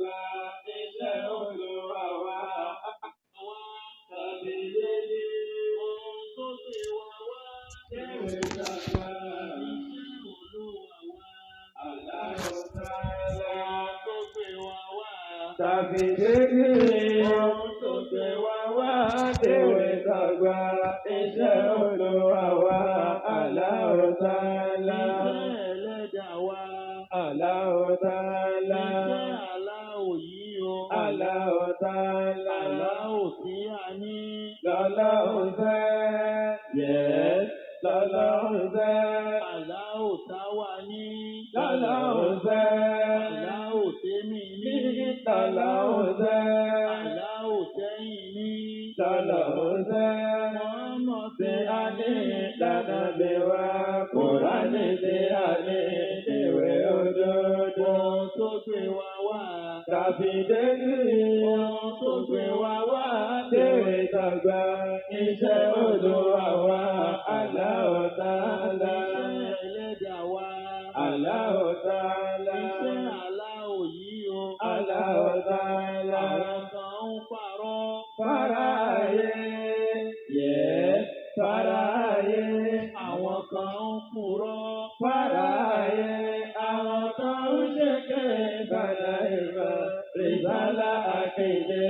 dàgbà iṣẹ́ Olúwa wa. Tàbí dédé ohun tó gbé wa wá. Tẹ̀wé dàgbà iṣẹ́ Olúwa wa. Allahu Ta'ala tó gbé wa wá. Tàbí dédé ohun tó gbé wa wá. Tẹ̀wé dàgbà iṣẹ́ Olúwa wa. Allahu Ta'ala. Iṣẹ́ Ẹlẹ́dàá wa. Allahu Ta'ala. Iṣẹ́ Allahu yìí o. Allahu Ta'ala. Allahu tí a ní. Lọ́lọ́hun fẹ́. Yes. Lọ́lọ́hun fẹ́. Allahu táwa ní. Lọ́lọ́hun fẹ́. Allahu tèmi ní. Lọ́lọ́hun fẹ́. Allahu tẹ́yìn ní. Lọ́lọ́hun fẹ́. Mọ́mọ́ tí a ní. Lànà bí wa. Kùránì tí a ní. Ìwé òdodo. Ohun tó gbé wa wá. Tàbí dédé. Ohun tó gbé wa wá. Tẹ̀wé dàgbà iṣẹ́ Olúwa wa. Allahu Ta'ala. Iṣẹ́ Ẹlẹ́dàá wa. Allahu Ta'ala. Iṣẹ́ Allahu yìí o. Allahu Ta'ala. Àwọn kan ń parọ́. Fáráyé. Yes. Fáráyé. Àwọn kan ń purọ́. Fáráyé. Àwọn kan ń ṣèké. Bàdà ìmọ̀. Rìsálà àkéde.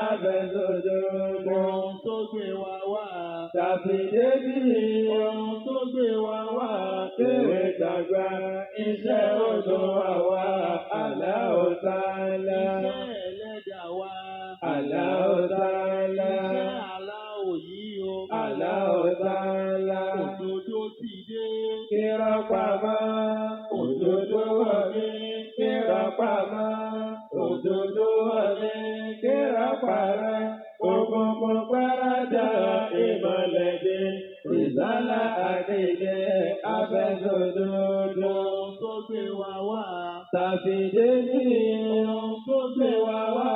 Abẹ́sọ̀dọ̀dọ̀. Ohun tó gbé wa wá. Tàbí dédé. Ohun tó gbé wa wá. Tẹ̀wé dàgbà iṣẹ́ Olúwa wa. Allahu Ta'ala. Iṣẹ́ Ẹlẹ́dàá wa. Allahu Ta'ala. Iṣẹ́ Allahu yìí o. Allahu Ta'ala. Òdodo ti dé. Kírọ́ pamọ́. Òdodo wọlé. Kírọ́ pamọ́. Òdodo wọlé. Kírọ́ parẹ́. Òkùnkùn pẹ́rẹ́dà ìmọ̀lẹ̀ dé. Rìsálà àkéde. Abẹ́sọ̀dọ̀dọ̀. Ohun tó gbé wa wá. Tàbí dédé. Ohun tó gbé wa wá.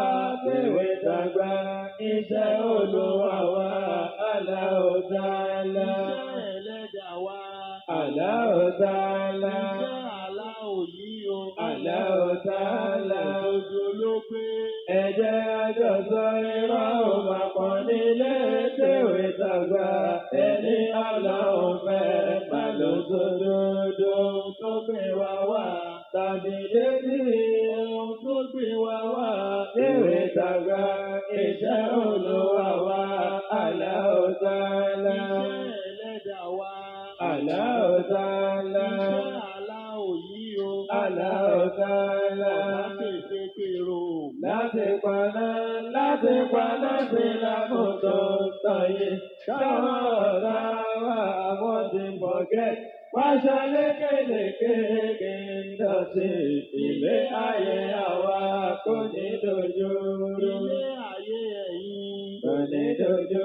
Tẹ̀wé dàgbà iṣẹ́ Olúwa wa. Allahu Ta'ala. Iṣẹ́ Ẹlẹ́dàá wa. Allahu Ta'ala. Iṣẹ́ Allahu yìí o. Allahu Ta'ala. Òdodo ló pé. Ẹ jẹ́ àjọsọ irọ́ òmàpọ̀ nílé. Tẹ̀wé dàgbà ẹni Ọlọ́run fẹ́. Màlúùsòdodo. Ohun tó gbé wa wá. Tàbí dédé. Ohun tó gbé wa wá. Tẹ̀wé dàgbà iṣẹ́ Olúwa wa. Allahu Ta'ala. Iṣẹ́ Ẹlẹ́dàá wa. Allahu Ta'ala. Iṣẹ́ Allahu yìí o. Allahu Ta'ala. Ọ̀gá pèsè pèrò. Láti paná sí lámùtò tọ̀yé. Káwọn ọ̀tá wa wọ́n ti forget. Wáṣọ lékèlékè kí n dọ̀tí. Ilé ayé àwa kò ní dojú rú. Ilé ayé ẹ̀yin kò ní dojú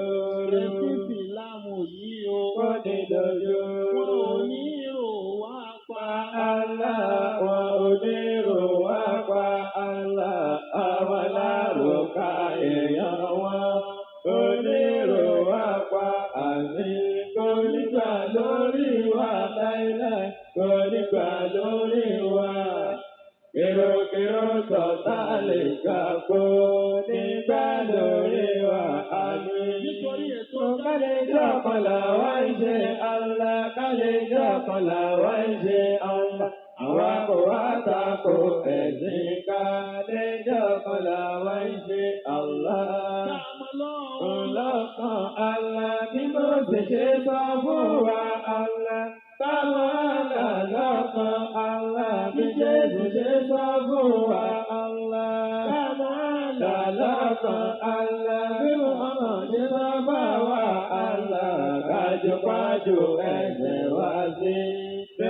rú. Ẹ̀sìn Ìsìlámù yìí o. Kò ní dojú rú. Wọn ò ní rò wá pa. Allah. Wọn ò ní rò wá pa. Allah. Àwọn alárùkà èèyàn wọn. Kò ní rò wá pa. Àmì kò ní gbà lórí wa láíláí. Kò ní gbà lórí wa. Kèròkèrò sọ̀tà lè gbà kó nígbà lórí wa. Àmì nítorí ètò kálẹ̀jọ́ kan làwa ń ṣe Allah. Kálẹ̀jọ́ kan làwa ń ṣe Allah. Àwa kò wá tako ẹ̀sìn. Kálẹ̀jọ́ kan làwa ń ṣe Allah. Ọlọ́kan Allah bí mo sì ṣe sọ fún wa Allah. Káwọn lọ́kan Allah bí Jésù ṣe sọ fún wa Allah. Káwọn lọ́kan Allah bí Muhammad ṣe sọ fún wa Allah. Kájúkájú ẹsẹ̀ wá sí.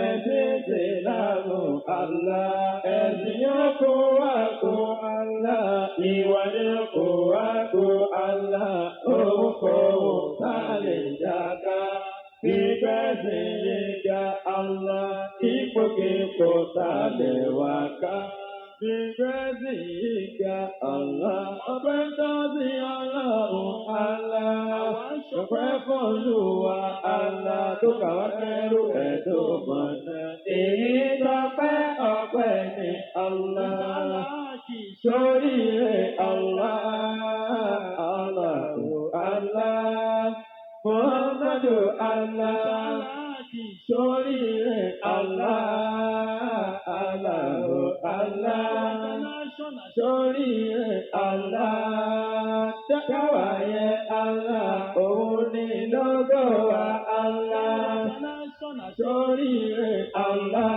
Ẹ̀sìn Ìsìlámù Allah. Ẹ̀sìn yóò kó wá kó Allah. Ìwà yóò kó wá kó Allah. Ohunkóhun tá lè jàkà. Ìgbẹ́sìn yìí ga Allah. Ipòkípò tá lè wá ká. Ìgbẹ́sìn yìí ga Allah. Ọpẹ́ tó sí Ọlọ́run Allah. Ọpẹ́ fún Olúwa Allah. Tó kà wá kẹ́rù ẹ̀ tó mọ̀nà. Èyí tọpẹ́ ọpẹ́ ni Allah. Ṣoríire Allah, Allahu Allah, Muhammadu Allah. Ṣoríire Allah, Allahu Allah, ṣoríire Allah. Dáwàyé Allah, òun ni lógo wa Allah. Ṣoríire Allah,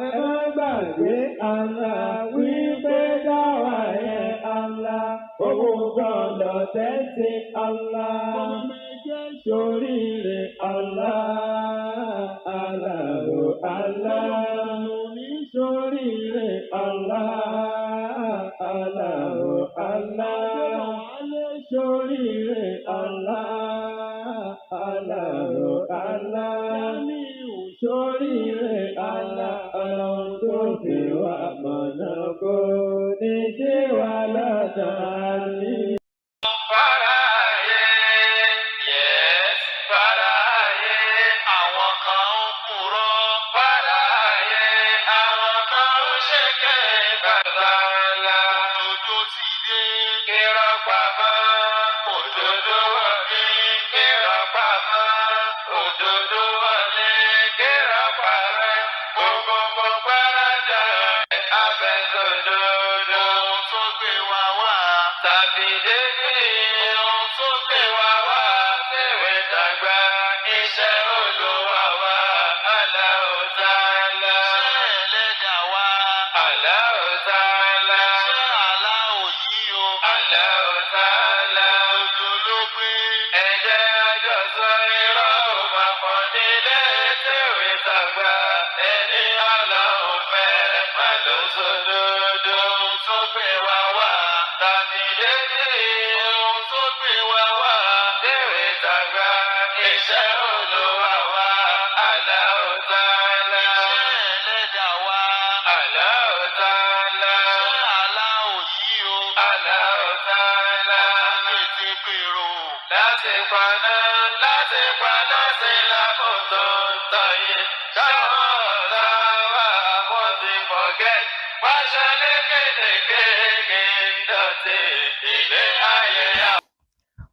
ẹ má gbàgbé Allah, wípé dáwàyé Allah, òun gbọ́dọ̀ tẹ́sí Allah. Ṣoríire Allah, Allahu Allah, ṣoríire Allah, Allahu Allah, ṣoríire Allah, Allahu Allah, ṣoríire Allah. Ọlọ́run tó fi wá mọ̀nà kò ní ṣe wá lọ́dọ̀ ní.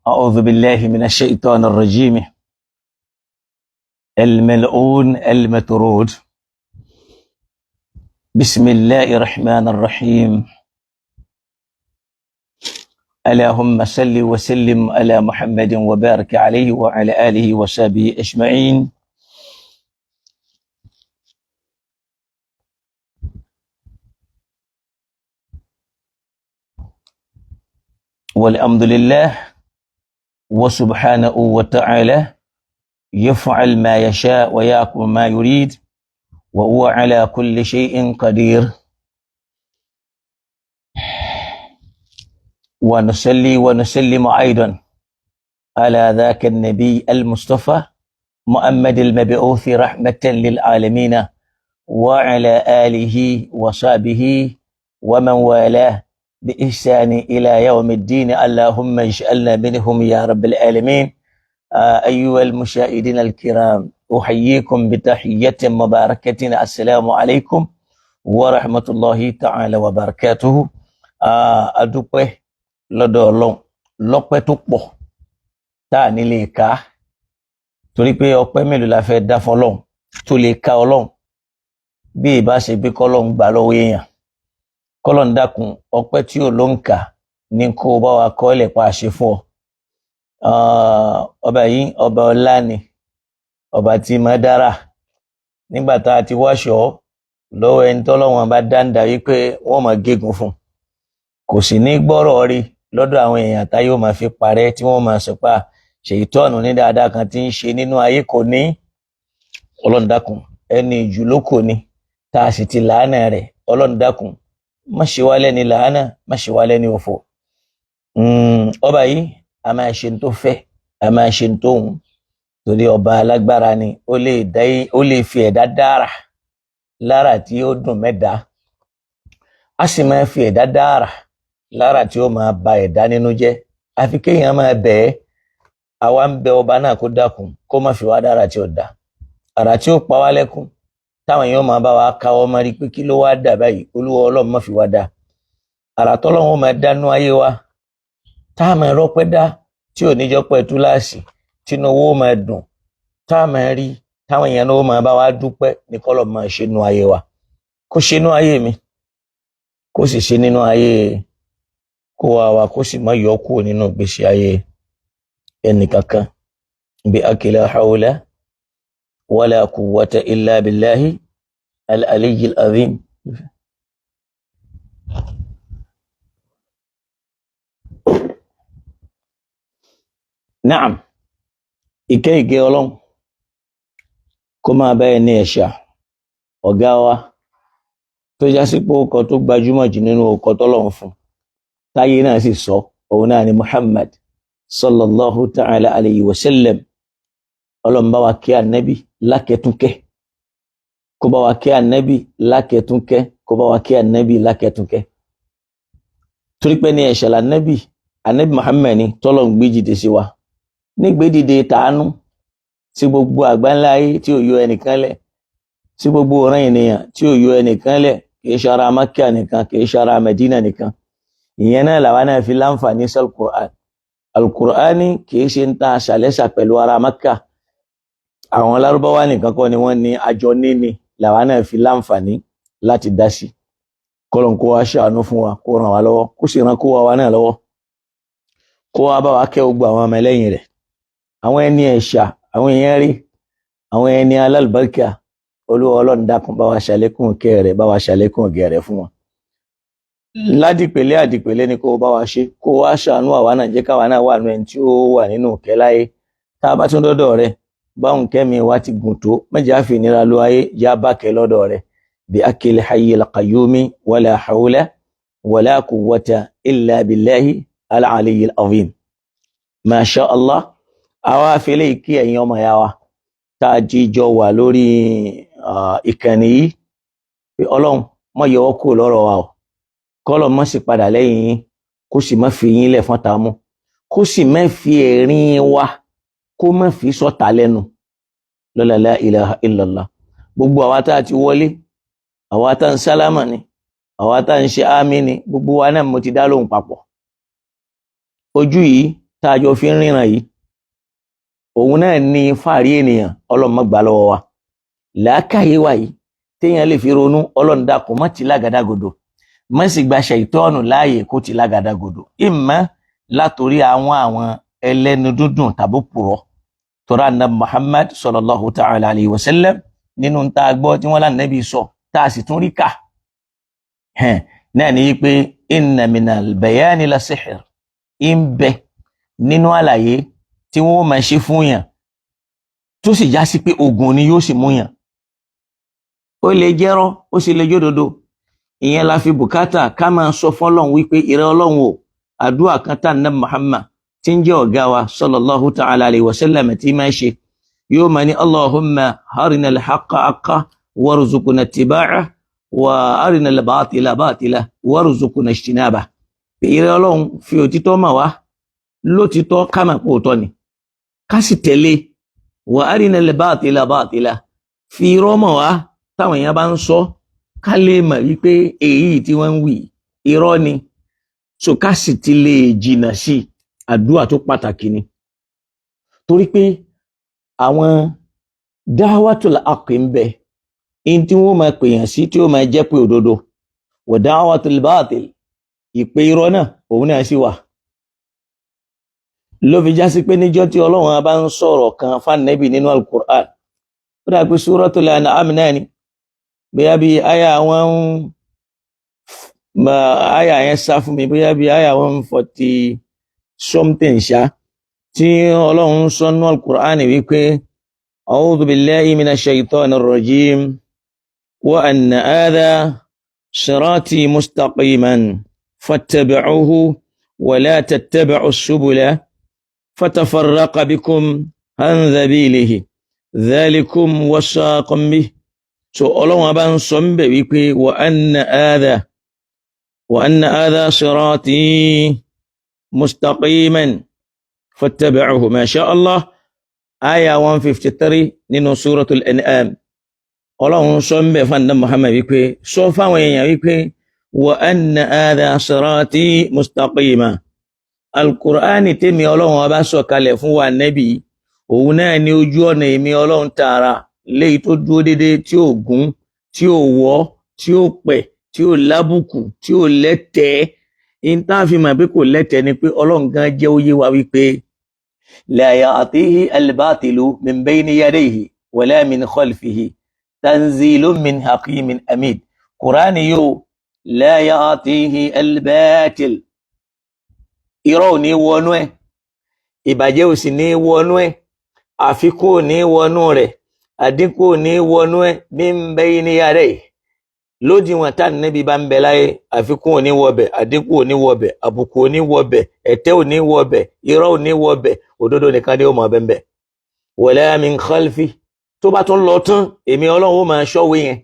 أعوذ بالله من الشيطان الرجيم الملعون المطرود. بسم الله الرحمن الرحيم. اللهم صل وسلم على محمد وبارك عليه وعلى آله وصحبه أجمعين. والحمد لله وسبحانه وتعالى يفعل ما يشاء ويحكم ما يريد وهو على كل شيء قدير. ونصلي ونسلم أيضا على ذاك النبي المصطفى محمد المبعوث رحمة للعالمين وعلى آله وصحبه ومن والاه بإحسان إلى يوم الدين. اللهم اجعلنا منهم يا رب العالمين. أيها المشاهدين الكرام، أحييكم بتحية مباركة. السلام عليكم ورحمة الله تعالى وبركاته. أدوبه لدولون لوبه توبو تاني ليكا torí pé ọpẹ́ mélòó la fẹ́ dá fọ́lọ́run tó lè ka Ọlọ́run bí ìbá ṣe bí kọ́lọ́run gbà lọ́wọ́ èèyàn. Kọ́lọ́run dákun ọpẹ́ tí ò ló ń kà ní kó bá wa kọ́lẹ̀ pa àṣẹ fún ọ. Ọba yìí ọba ọlá ni, ọba tí máa dára nígbà tá a ti wáṣọ lọ́wọ́ ẹni tọ́lọ́wọ́n bá dáńdá wípé wọ́n máa gégùn fún, kò sì ní gbọ́rọ̀ rí lọ́dọ̀ àwọn èèyàn tá yóò máa fi parẹ́ tí wọ́n máa sọ pé ṣèyítọ́ọ̀nù ní dáadáa kan tí ń ṣe nínú ayé kò ní. Ọlọ́run dákun ẹni ìjù ló kò ní tá a sì ti làánà rẹ̀. Ọlọ́run dákun má ṣe wá lẹ́ni làánà, má ṣe wá lẹ́ni òfò. Ọba yìí a máa ṣe tó fẹ́, a máa ṣe tó hùn, torí ọba alágbára ni. Ó lè fi ẹ̀dá dára lára tí ó dùn mẹ́ta, a sì máa fi ẹ̀dá dára lára tí ó máa ba ẹ̀dá nínú jẹ́. Àfi kéèyàn máa bẹ̀ ẹ́. Àwa ń bẹ ọba náà kó dákun kó má fi wá dára tí ó dá, àrà tí ó pa wá lẹ́kún táwọn èèyàn máa bá wa káwọ́ máa rí pé kí ló wá dà báyìí, olúwa ọlọ́run má fi wá dá. àrà tọ́lọ́run máa dánú ayé wa tá a máa rọ́pẹ́ dá tí ò ní jọ pẹ́ túláàsì tínú owó máa dùn tá a máa rí táwọn èèyàn náà máa bá wa dúpẹ́ ní kọ́lọ̀ máa ṣe nú ayé wa. kó ṣe nú ayé mi, kó sì ṣe nínú ayé kó wa kó sì má yọ kúrò nínú ìgbésí ayé ẹnìkankan. bí akila hawla wala quwwata illa billahi al-aliyyil azim. Naam, ìkẹ́ ìgẹ́ ọlọ́run kó máa bá ẹni ẹ̀ṣà ọ̀gá wa tó já sí pé ọkọ̀ tó gbajúmọ̀ jù nínú ọkọ̀ tọ́lọ́run fún táyé náà sì sọ, òun náà ni Muhammad sallallahu ta'ala alayhi wa sallam. ọlọ́run bá wa kí ànábì lákẹtúnkẹ́, kó bá wa kí ànábì lákẹtúnkẹ́, kó bá wa kí ànábì lákẹtúnkẹ́. torí pé ní ẹ̀ṣà lànábì, ànábì Muhammad ni tọ́lọ́run gbé jìde sí wa nígbé dìde tàánú sí gbogbo àgbáńlá ayé tí ò yọ ẹnìkan lẹ̀, sí gbogbo ọ̀ràn ènìyàn tí ò yọ ẹnìkan lẹ̀, kìí ṣe ará Mákkà nìkan, kìí ṣe ará Mẹdínà nìkan. ìyẹn náà làwa náà fi láǹfààní sí alukur'an. alukur'ani kìí ṣe ń ta ṣàlẹ́sà pẹ̀lú ará Mákkà, àwọn lárúbáwá nìkan kọ́ ni wọ́n ní, àjọ níní làwa náà fi láǹfààní láti dá sí. kọ́lọ́n kó wá ṣàánú fún wa, kó ràn wá lọ́wọ́, kó sì ràn kó wa náà lọ́wọ́, kó wá bá wa kẹ́ gbogbo àwọn ọmọ ẹlẹ́yìn rẹ̀, àwọn ẹni ẹ̀ṣà, àwọn èèyàn rí, àwọn ẹni alálùbáríkà. olúwa ọlọ́run dákun bá wa ṣàlékún ìkẹ́ rẹ̀, bá wa ṣàlékún ìgẹ̀ rẹ̀ fún wọn. ládìpẹ̀lẹ́ àdìpẹ̀lẹ́ ni kó bá wa ṣe, kó wá ṣàánú àwa náà, jẹ́ káwa náà wà nínú ẹni tí ó wà nínú ìkẹ́ láyé. tá a bá tún dọ́dọ̀ rẹ̀, báwọn kẹ́mi wa ti gùn tó, mẹ́jẹ̀ á fi ìnira lo ayé, já bákẹ́ lọ́dọ̀ rẹ̀. bí akil hayyil qayyumi wala hawla wala quwwata illa billahi al-aliyyil azim. masha Allah. àwa afẹ́lẹ́ ìkí ẹ̀yin ọmọ ìyá wa tá a jíjọ wà lórí ìkànnì yìí, pé ọlọ́run má yọ ọ́ kúrò lọ́rọ̀ wa o, kọ́lọ̀ má sì padà lẹ́yìn yín, kó sì má fi yín lẹ̀ fọ́n ta mú, kó sì má fi ẹ̀rín wa, kó má fi sọ́ta lẹ́nu. la ilaha illallah. gbogbo àwa tá a ti wọlé, àwa tá ń sálámà ni, àwa tá ń ṣe àmì ni, gbogbo wa náà mo ti dá lóhùn papọ̀. ojú yìí tá a jọ fi ń ríran yìí, òun náà ní fàárí ènìyàn, ọlọ́run má gbà lọ́wọ́ wa. làákàyè wa yìí téèyàn lè fi ronú, ọlọ́run dákun má ti lágàdàgodo, má sì gba ṣàìtọ́ọ̀nù láàyè kó ti lágàdàgodo, ìmọ̀ látòrí àwọn ẹlẹ́nu dúndùn tàbí pùrọ̀. tọ́ra nàbì Muhammad sallallahu ta'ala alayhi wa sallam nínú tá a gbọ́ tí wọ́n lánàbì sọ tá a sì tún rí kà náà ní pé inna minal bayani la sihr, ń bẹ nínú àlàyé tí wọ́n máa ṣe fún yàn tó sì já sí pé ogun ni yóò sì mú yàn. ó lè jẹ́rọ́, ó sì lè jódodo. ìyẹn la fi bùkátà ká máa sọ fọ́lọ́run wípé ìrẹ́ ọlọ́run o, àdúrà kan tá nàbì Muhammad tí ń jẹ́ ọ̀gá wa sallallahu ta'ala alayhi wa sallam tí máa ṣe, yóò máa ní Allahumma arina al-haqqa haqqan warzuqna ittiba'ah wa arina al-batila batilan warzuqna ijtinabah. ìrẹ́ ọlọ́run fi òtítọ́ mà wá lótítọ́, ká mà pé òótọ́ ni, ká sì tẹ̀lé. wa arina al-batila batilan, fi irọ́ mà wá táwọn èèyàn bá ń sọ, ká lè mọ̀ wípé èyí tí wọ́n ń wí irọ́ ni, so ká sì ti lè jìnnà sí. àdúrà tó pàtàkì ni, torí pé àwọn dáwàtul haqqi ń bẹ, in tí wọ́n máa pèèyàn sí tí ó máa jẹ́ pé òdodo, wa dáwàtul batil, ìpè irọ́ náà òun náà sì wà. ló fi já sí pé níjọ́ tí ọlọ́run bá ń sọ̀rọ̀ kan fánàbì nínú al-Qur'an, ó dà pé suratul An'am náà ni, bóyá bí àyà àyà yẹn sá fún mi, bóyá bí àyà 140 something ṣá, tí ọlọ́run sọ nínú al-Qur'an wípé a'udhu billahi minash shaitanir rajim wa anna hadha sirati mustaqiman fattabi'uhu wa la tattabi'us subula fatafarraqa bikum an sabilihi dhalikum wasaqum bihi. so ọlọ́run bá ń sọ ń bẹ̀ wípé wa anna hadha sirati mustaqiman fattabi'uhu. ma sha Allah, aya 153 nínú suratul An'am. ọlọ́run sọ ń bẹ̀ fún Muhammad wípé sọ fáwọn èèyàn wípé wa anna hadha sirati mustaqima alkùránì tèmi ọlọ́run ọba sọ kalẹ̀ fún wa nẹ́bí òun náà ni ojú ọ̀nà èmi ọlọ́run tààrà léyìí tó dúró dédé tí ò gún tí ò wọ́ tí ò pẹ̀ tí ò lábùkù tí ò lẹ́tẹ̀ẹ́ ìntàfimọ̀ pé kò lẹ́tẹ̀ẹ́ ni pé ọlọ́run gan jẹ́ ó yé wa wípé la ya'tihi al-batilu min bayni yadayhi wala min khalfihi tanzilun min hakimin hamid kùránì yóò la ya'tihi al-batil irọ́ ò ní wọnú ẹ̀ ìbàjẹ́ ò sì ní wọnú ẹ̀ àfikún ò ní wọnú rẹ̀ àdínkù ò ní wọnú ẹ̀ min bayni yadayhi lódiwọ̀n tá Nábì bá ń bẹ láyé àfikún ò ní wọbẹ̀ àdínkù ò ní wọbẹ̀ àbùkù ò ní wọbẹ̀ ẹ̀tẹ́ ò ní wọbẹ̀ irọ́ ò ní wọbẹ̀ òdodo nìkan ni ó mọ̀ bẹ́ẹ̀ bẹ́ẹ̀ wala min khalfi tó bá tún lọ tán èmi ọlọ́run ó máa ṣọ́wé yẹn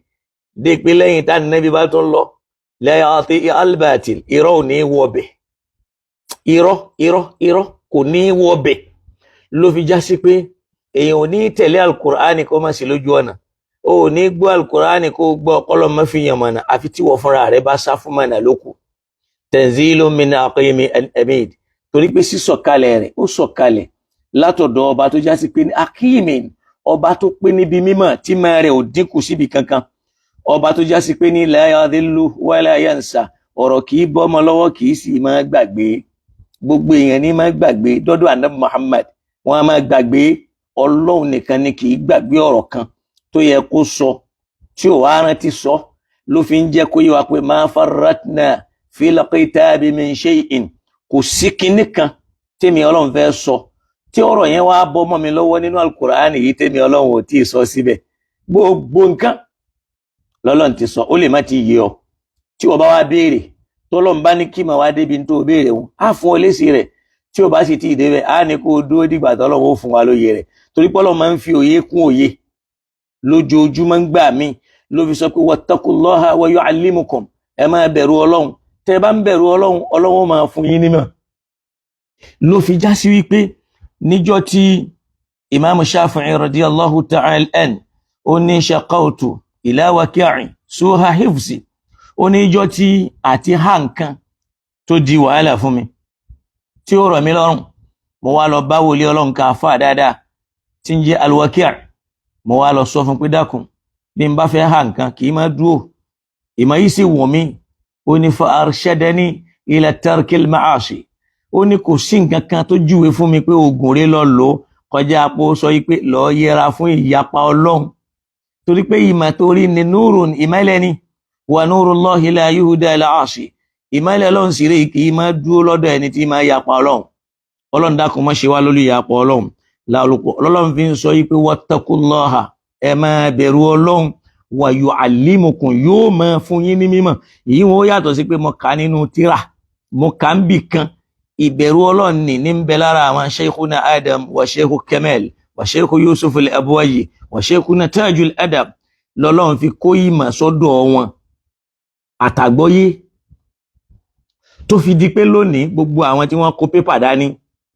dé pé lẹ́yìn tá Nábì bá tún lọ la ya'tihi al-batil irọ́ ò ní wọbẹ̀ irọ́ kò ní wọbẹ̀ ló fi já sí pé èèyàn ò ní tẹ̀lé alukur'ani kó má sí lójú ọ̀nà ó ní gbọ́ alukur'ani kó gbọ́ ọpọlọ má fi yàn mọ̀nà àfi tí wọ́n fúnra rẹ̀ bá sá fún mọ̀nà lókù tanzilun min hakimin hamid torí pé sísọ̀kalẹ̀ rẹ̀ ó sọ̀kalẹ̀ látọ̀dọ̀ ọba tó já sí pé hakimin ọba tó pé níbi mímọ̀ tí máa rẹ̀ ò dínkù síbi kankan ọba tó já sí pé ní la yadhillu wala yansa ọ̀rọ̀ kì í bọ́mọ lọ́wọ́ kì í sì máa gbàgbé gbogbo èèyàn ní máa gbàgbé dọ́dọ̀ Ànábì Muhammad wọn a máa gbàgbé ọlọ́run nìkan ni kì í gbàgbé ọ̀rọ̀ kan tó yẹ kó sọ tí ò wá rántí sọ ló fi ń jẹ́ kó yé wa pé ma farratna fil kitabi min shay'in kò sí kinní kan tèmi ọlọ́run fẹ́ sọ tí ọ̀rọ̀ yẹn wá bọ́ mọ́ mi lọ́wọ́ nínú alukur'ani yìí tèmi ọlọ́run ò tí ì sọ síbẹ̀ gbogbo nǹkan lọ́lọ́run ti sọ ó lè má ti yé ọ tí wọ́n bá wá béèrè tọ́lọ́run bá ní kí màá wá débi tó béèrè wọn á fún ọ lésì rẹ̀ tí o bá sì ti débẹ̀ á ní kó o dúró dìgbà tọ́lọ́run ó fún wa lóye rẹ̀ torí pé Ọlọ́run máa ń fi òye kún òye lójoojúmọ́ ń gbà mí ló fi sọ pé wattaqullaha wa yu'allimukum ẹ máa bẹ̀rù ọlọ́run tẹ́ bá ń bẹ̀rù ọlọ́run ọlọ́run máa fún yín nímọ̀ ló fi já sí wípé níjọ́ tí imam Shafi'i radiyallahu ta'ala an ó ní shaqawtu ila waqi'in suha hifzi ó ní ìjọ́ tí àti ha nǹkan tó di wàhálà fún mi tí ó rọ̀ mí lọ́rùn mo wá lọ bá wòlíì ọlọ́run ká fà dáadáa tí ń jẹ́ al-Waqi' mo wá lọ sọ fún pé dákun bí n bá fẹ́ ha nǹkan kì í máa dúró ìmọ̀ yìí sì wọ̀n mí ó ní fa arshadani ila tarkil ma'asi ó ní kò sí nǹkan kan tó júwe fún mi pé oògùn rẹ̀ lọ lò kọjá pé ó sọ pé lọ yẹra fún ìyapa ọlọ́run torí pé ìmọ̀ torí ni nurun ìmọ́lẹ̀ ni wa nurullahi la yuhda ila asi ìmọ́lẹ̀ ọlọ́run sì rèé kì í máa dúró lọ́dọ̀ ẹni tí máa yapa ọlọ́run ọlọ́run dákun má ṣe wá lórí ìyapa ọlọ́run ọlọ́run fi ń sọ pé wattaqullaha ẹ máa bẹ̀rù ọlọ́run wa yu'allimukum yóò máa fún yín ní mímọ̀ èyí wọn ó yàtọ̀ sí pé mo kà nínú tírà mo kà ń bì kan ìbẹ̀rù ọlọ́run ní ń bẹ lára àwọn sheikhuna Adam wa sheikhu Kamal wa sheikhu Yusuf al-Abwayi wa sheikhuna Tajul Adab lọ́lọ́run fi kó ìmọ̀ sọ́dọ̀ wọn àtàgbọ́yé tó fi di pé lónìí gbogbo àwọn tí wọ́n kó pépà dání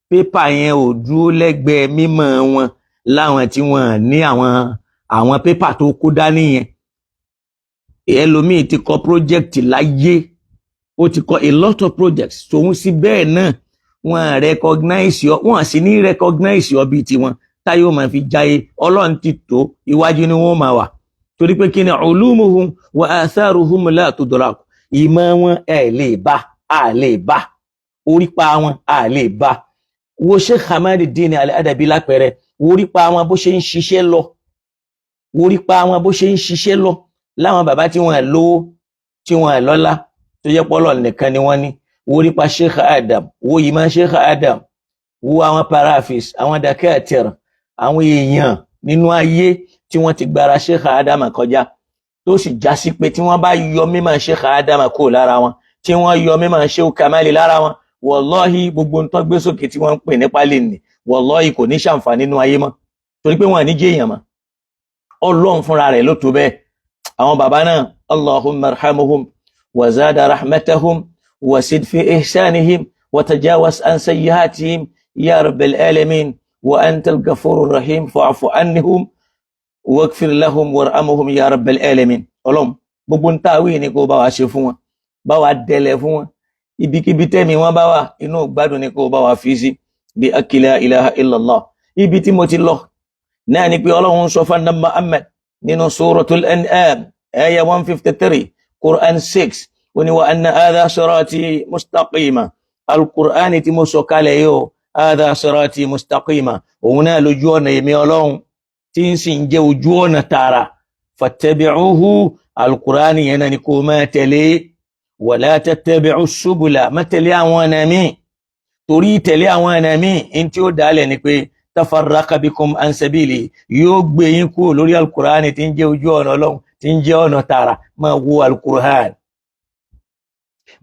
pépà yẹn ò dúró lẹ́gbẹ̀ẹ́ mímọ̀ wọn láwọn tí wọ́n ní àwọn pépà tó kó dání yẹn ẹlòmíì ti kọ project láyé ó ti kọ a lot of projects tòun sí bẹ́ẹ̀ náà wọ́n recognize ọ wọ́n sì ní recognize ọ bíi tiwọn táyé ó máa fi jáyé ọlọ́run ti tó iwájú ni wọ́n máa wà torí pé kí ni ulumuhum wa atharuhum la tudrak ìmọ̀ wọn lè bá orípa wọn lè bá wo Sheikh Hamaduddin Al-Adabi lápẹẹrẹ orípa wọn bó ṣe ń ṣiṣẹ́ lọ láwọn bàbá tí wọ́n lówó tí wọ́n lọ́lá tó jẹ́ pọ́lọ̀ nìkan ni wọ́n ní orípa Sheikh Adam wo ìmọ̀ Sheikh Adam wo àwọn parafis àwọn dakatir àwọn èèyàn nínú ayé tí wọ́n ti gbára Sheikh Adam kọjá tó sì já sí pé tí wọ́n bá yọ mímọ̀ Sheikh Adam kó lára wọn tí wọ́n yọ mímọ̀ Sheikh Kamali lára wọn wallahi gbogbo ń tọ́ gbé sókè tí wọ́n ń pè nípa lè ní wallahi kò ní ṣàǹfà nínú ayé mọ́ torí pé wọ́n ní jẹ́ èèyàn mọ́ ọlọ́run fúnra rẹ̀ ló tó bẹ́ẹ̀ àwọn bàbá náà Allahumma arhamuhum wa zada rahmatahum wa sid fi ihsanihim wa tajawaz an sayyihatihim ya rabbal alamin wa antal ghafurur rahim fa'fu anhum waghfir lahum warhamhum ya rabbal alamin. Ọlọ́run gbogbo ń tàwí ní kó bá wa ṣe fún wọn, bá wa dẹ̀lẹ̀ fún wọn, ibikíbi tẹ́mi wọn bá wà inú gbádùn ní kó bá wa fi sí bí akila ilaha illallah. Ibi tí mo ti lọ náà ni pé Ọlọ́run sọ fún Nabi Muhammad nínú suratul An'am aya 153 Quran 6 ó ní wa anna hadha sirati mustaqima. Al-Qur'ani tí mo sọ kalẹ̀ yóò hadha sirati mustaqima, òun náà lójú ọ̀nà èmi Ọlọ́run tí ń sì ń jẹ́ ojú ọ̀nà tààrà. Fattabi'uhu, Al-Qur'ani yẹn ni kó máa tẹ̀lé. Wala tattabi'u subula, má tẹ̀lé àwọn ọ̀nà míì, torí tẹ̀lé àwọn ọ̀nà míì in tí ó dálẹ̀ ni pé tafarraqa bikum an sabili, yóò gbé yín kúrò lórí Al-Qur'ani tí ń jẹ́ ojú ọ̀nà Ọlọ́run tí ń jẹ́ ọ̀nà tààrà. Máa wo Al-Qur'an,